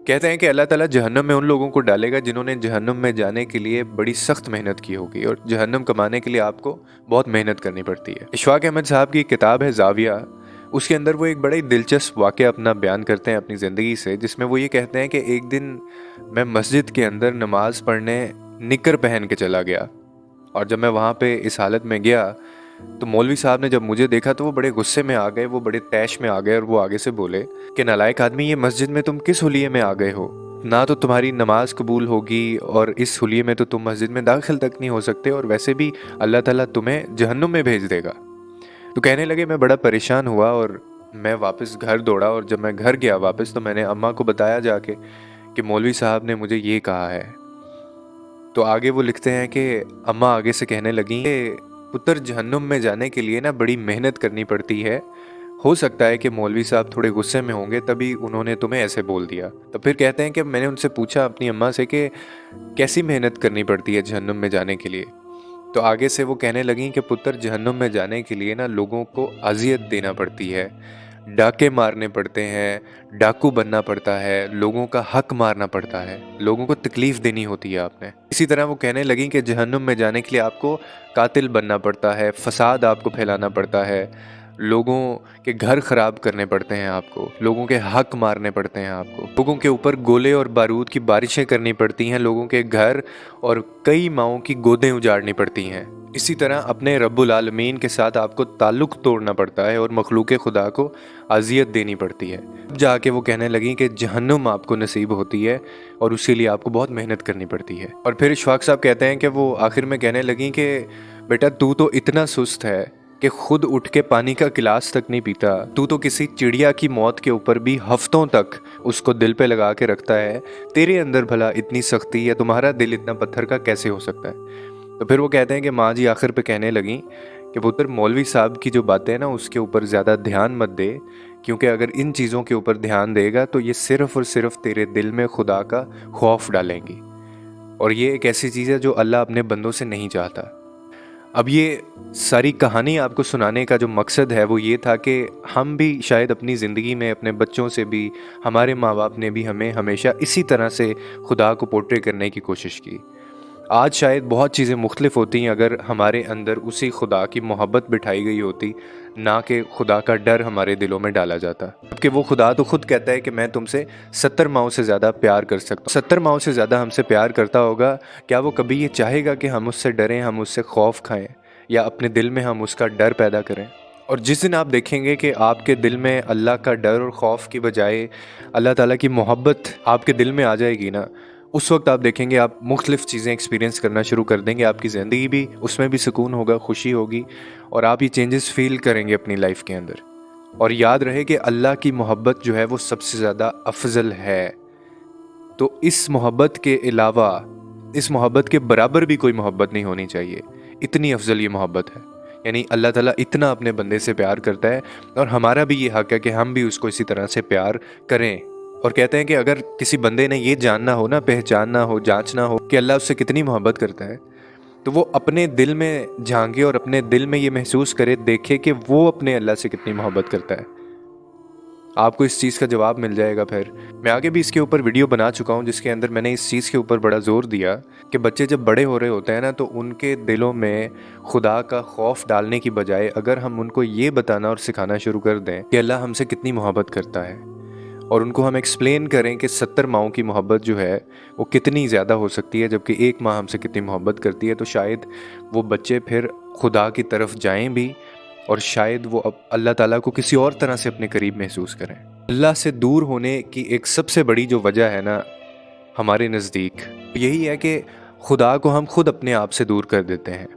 कहते हैं कि अल्लाह ताला जहन्नम में उन लोगों को डालेगा जिन्होंने जहन्नम में जाने के लिए बड़ी सख्त मेहनत की होगी, और जहन्नम कमाने के लिए आपको बहुत मेहनत करनी पड़ती है। इशफाक अहमद साहब की किताब है ज़ाविया, उसके अंदर वो एक बड़ा ही दिलचस्प वाक़या अपना बयान करते हैं अपनी ज़िंदगी से, जिसमें वो ये कहते हैं कि एक दिन मैं मस्जिद के अंदर नमाज़ पढ़ने निकर पहन के चला गया, और जब मैं वहाँ पे इस हालत में गया तो मौलवी साहब ने जब मुझे देखा तो वो बड़े गुस्से में आ गए, वो बड़े तैश में आ गए, और वो आगे से बोले कि नालायक आदमी, ये मस्जिद में तुम किस हुलिये में आ गए हो? ना तो तुम्हारी नमाज कबूल होगी, और इस हुलिये में तो तुम मस्जिद में दाखिल तक नहीं हो सकते, और वैसे भी अल्लाह ताला तुम्हें जहन्नुम में भेज देगा। तो कहने लगे मैं बड़ा परेशान हुआ और मैं वापस घर दौड़ा, और जब मैं घर गया वापस तो मैंने अम्मा को बताया जाके कि मौलवी साहब ने मुझे ये कहा है। तो आगे वो लिखते हैं कि अम्मा आगे से कहने लगी कि पुत्र, जहन्नुम में जाने के लिए ना बड़ी मेहनत करनी पड़ती है, हो सकता है कि मौलवी साहब थोड़े गुस्से में होंगे तभी उन्होंने तुम्हें ऐसे बोल दिया। तो फिर कहते हैं कि मैंने उनसे पूछा अपनी अम्मा से कि कैसी मेहनत करनी पड़ती है जहन्नुम में जाने के लिए। तो आगे से वो कहने लगी कि पुत्र, जहन्नुम में जाने के लिए ना लोगों को अजियत देना पड़ती है, डाके मारने पड़ते हैं, डाकू बनना पड़ता है, लोगों का हक मारना पड़ता है, लोगों को तकलीफ़ देनी होती है आपने। इसी तरह वो कहने लगी कि जहन्नुम में जाने के लिए आपको कातिल बनना पड़ता है, फसाद आपको फैलाना पड़ता है, लोगों के घर ख़राब करने पड़ते हैं आपको, लोगों के हक मारने पड़ते हैं आपको, लोगों के ऊपर गोले और बारूद की बारिशें करनी पड़ती हैं, लोगों के घर और कई माओं की गोदें उजाड़नी पड़ती हैं। इसी तरह अपने रब्बुल आलमीन के साथ आपको ताल्लुक़ तोड़ना पड़ता है और मखलूक़ खुदा को अज़ियत देनी पड़ती है। अब जाके वो कहने लगी कि जहन्नुम आपको नसीब होती है और उसके लिए आपको बहुत मेहनत करनी पड़ती है। और फिर इशफाक साहब कहते हैं कि वो आखिर में कहने लगी कि बेटा, तू तो इतना सुस्त है कि खुद उठ के पानी का गिलास तक नहीं पीता, तू तो किसी चिड़िया की मौत के ऊपर भी हफ्तों तक उसको दिल पे लगा के रखता है, तेरे अंदर भला इतनी सख्ती है, तुम्हारा दिल इतना पत्थर का कैसे हो सकता है? तो फिर वो कहते हैं कि माँ जी आखिर पे कहने लगी कि पुत्र, मौलवी साहब की जो बातें हैं ना उसके ऊपर ज़्यादा ध्यान मत दे, क्योंकि अगर इन चीज़ों के ऊपर ध्यान देगा तो ये सिर्फ़ और सिर्फ तेरे दिल में खुदा का खौफ डालेंगी, और ये एक ऐसी चीज़ है जो अल्लाह अपने बंदों से नहीं चाहता। अब ये सारी कहानी आपको सुनाने का जो मकसद है वो ये था कि हम भी शायद अपनी ज़िंदगी में अपने बच्चों से भी, हमारे माँ बाप ने भी हमें हमेशा इसी तरह से खुदा को पोर्ट्रे करने की कोशिश की। आज शायद बहुत चीज़ें मुख्तलिफ होती अगर हमारे अंदर उसी खुदा की मोहब्बत बिठाई गई होती, ना कि खुदा का डर हमारे दिलों में डाला जाता। जबकि वो खुदा तो खुद कहता है कि मैं तुमसे 70 माओं से ज़्यादा प्यार कर सकता हूँ। 70 माओं से ज़्यादा हमसे प्यार करता होगा, क्या वो कभी ये चाहेगा कि हम उससे डरें, हम उससे खौफ खाएं, या अपने दिल में हम उसका डर पैदा करें? और जिस दिन आप देखेंगे कि आपके दिल में अल्लाह का डर और खौफ की बजाय अल्लाह ताला की मोहब्बत आपके दिल में आ जाएगी ना, उस वक्त आप देखेंगे आप मुख्तलिफ़ चीज़ें एक्सपीरियंस करना शुरू कर देंगे, आपकी ज़िंदगी भी उसमें भी सुकून होगा, खुशी होगी, और आप ये चेंजेस फ़ील करेंगे अपनी लाइफ के अंदर। और याद रहे कि अल्लाह की मोहब्बत जो है वो सबसे ज़्यादा अफजल है। तो इस मोहब्बत के अलावा, इस मोहब्बत के बराबर भी कोई मोहब्बत नहीं होनी चाहिए, इतनी अफजल ये मोहब्बत है। यानी अल्लाह ताला इतना अपने बंदे से प्यार करता है, और हमारा भी ये हक़ है कि हम भी उसको इसी तरह से प्यार करें। और कहते हैं कि अगर किसी बंदे ने ये जानना हो ना, पहचानना हो, जांचना हो कि अल्लाह उससे कितनी मोहब्बत करता है, तो वो अपने दिल में झांके और अपने दिल में ये महसूस करे, देखे कि वो अपने अल्लाह से कितनी मोहब्बत करता है। आपको इस चीज़ का जवाब मिल जाएगा। फिर मैं आगे भी इसके ऊपर वीडियो बना चुका हूँ जिसके अंदर मैंने इस चीज़ के ऊपर बड़ा ज़ोर दिया कि बच्चे जब बड़े हो रहे होते हैं ना, तो उनके दिलों में खुदा का खौफ डालने की बजाय अगर हम उनको ये बताना और सिखाना शुरू कर दें कि अल्लाह हमसे कितनी मोहब्बत करता है, और उनको हम एक्सप्लेन करें कि 70 माओं की मोहब्बत जो है वो कितनी ज़्यादा हो सकती है, जबकि एक माँ हमसे कितनी मोहब्बत करती है, तो शायद वो बच्चे फिर खुदा की तरफ जाएं भी, और शायद वो अब अल्लाह ताला को किसी और तरह से अपने करीब महसूस करें। अल्लाह से दूर होने की एक सबसे बड़ी जो वजह है ना हमारे नज़दीक, यही है कि खुदा को हम खुद अपने आप से दूर कर देते हैं,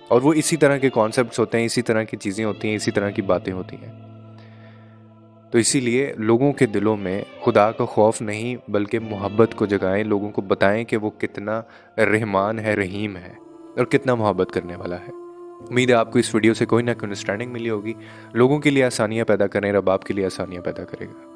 और वो इसी तरह के कॉन्सेप्ट्स होते हैं, इसी तरह की चीज़ें होती हैं, इसी तरह की बातें होती हैं। तो इसीलिए लोगों के दिलों में खुदा का खौफ नहीं बल्कि मोहब्बत को जगाएं, लोगों को बताएं कि वो कितना रहमान है, रहीम है, और कितना मोहब्बत करने वाला है। उम्मीद है आपको इस वीडियो से कोई ना कोई अंडरस्टैंडिंग मिली होगी। लोगों के लिए आसानियाँ पैदा करें, रब आपके लिए आसानियाँ पैदा करेगा।